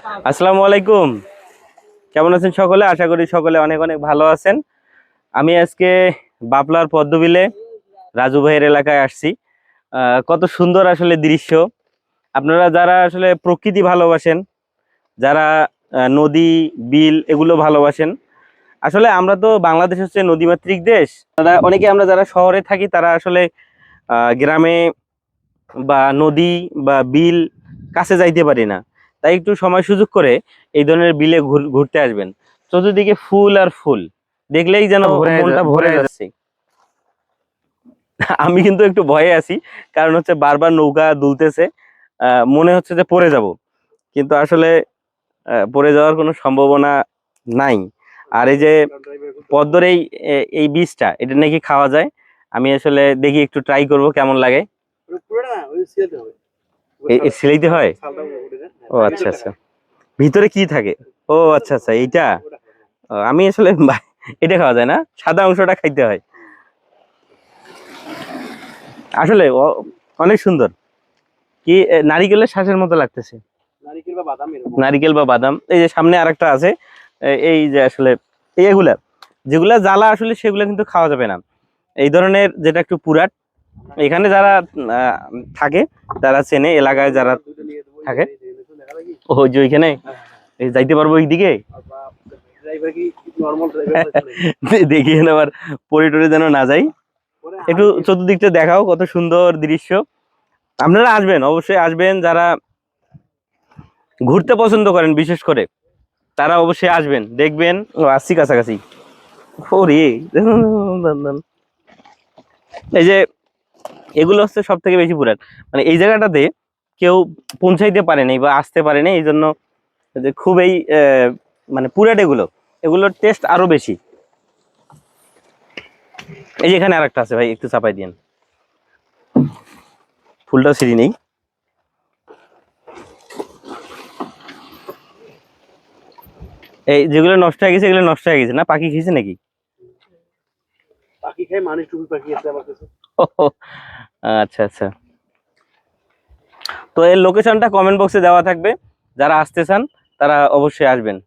আসসালামু আলাইকুম। কেমন আছেন সকলে? আশা করি সকলে অনেক অনেক ভালো আছেন। আমি আজকে বাপলার পদ্মবিলে রাজু ভাইয়ের এলাকায় আসছি। কত সুন্দর আসলে দৃশ্য। আপনারা যারা আসলে প্রকৃতি ভালোবাসেন, যারা নদী বিল এগুলো ভালোবাসেন, আসলে আমরা তো বাংলাদেশ হচ্ছে নদীমাতৃক দেশ। অনেকে আমরা যারা শহরে থাকি তারা আসলে গ্রামে বা নদী বা বিল কাছে যাইতে পারি না। তাই একটু সময় সুযোগ করে এই ধরনের বিলে ঘুরতে আসবেন। চতুর্দিকে ফুল আর ফুল, দেখলেই যেন মনটা ভরে যাচ্ছে। আমি কিন্তু একটু ভয়ে আছি, কারণ হচ্ছে বারবার নৌকা দুলতেছে, মনে হচ্ছে যে পড়ে যাব, কিন্তু আসলে পড়ে যাওয়ার কোনো সম্ভাবনা নাই। আর এই যে পদ্মর এই বীজটা, এটা নাকি খাওয়া যায়। আমি আসলে দেখি, একটু ট্রাই করব কেমন লাগে। সিলাইতে হয়? ও আচ্ছা আচ্ছা, ভিতরে কি থাকে? ও আচ্ছা আচ্ছা, এইটা আমি আসলে এটা খাওয়া যায় না, সাদা অংশটা খাইতে হয়। আসলে অনেক সুন্দর। কি নারিকেলের শ্বাসের মতো লাগতেছে। নারিকেল বা বাদাম। এই যে সামনে আরেকটা আছে, এই যে আসলে এগুলা যেগুলা জ্বালা, আসলে সেগুলা কিন্তু খাওয়া যাবে না। এই ধরনের যেটা একটু পুরাট, এখানে যারা থাকে তারা চেনে, এলাকায় যারা থাকে। ও যে ওইখানে যাইতে পারবো ওইদিকে, দেখি আবার পরে টরে যেন না যাই। একটু চতুর্দিকটা দেখাও, কত সুন্দর দৃশ্য। আপনারা আসবেন, অবশ্যই আসবেন। যারা ঘুরতে পছন্দ করেন বিশেষ করে, তারা অবশ্যই আসবেন, দেখবেন। ও আসছি কাছাকাছি। ওরে এই যে এগুলো হচ্ছে সব থেকে বেশি পুরান, মানে এই জায়গাটাতে কেউ পৌঁছাইতে পারেনি বা আসতে পারেনি, এই জন্য যে খুবই মানে পুরাট এগুলোর টেস্ট আরো বেশি। এই যে এখানে আরেকটা আছে ভাই, একটু চাপাই দিন। ফুলটা ছিঁড়ি নেই। এই যেগুলো নষ্ট হয়ে গেছে, এগুলো নষ্ট হয়ে গেছে না? পাখি খেয়েছে নাকি? পাখি খায়, মানুষ টুপি পাখি আছে আমার কাছে। আচ্ছা আচ্ছা। তো এর লোকেশনটা কমেন্ট বক্সে দেওয়া থাকবে, যারা আসতে চান তারা অবশ্যই আসবেন।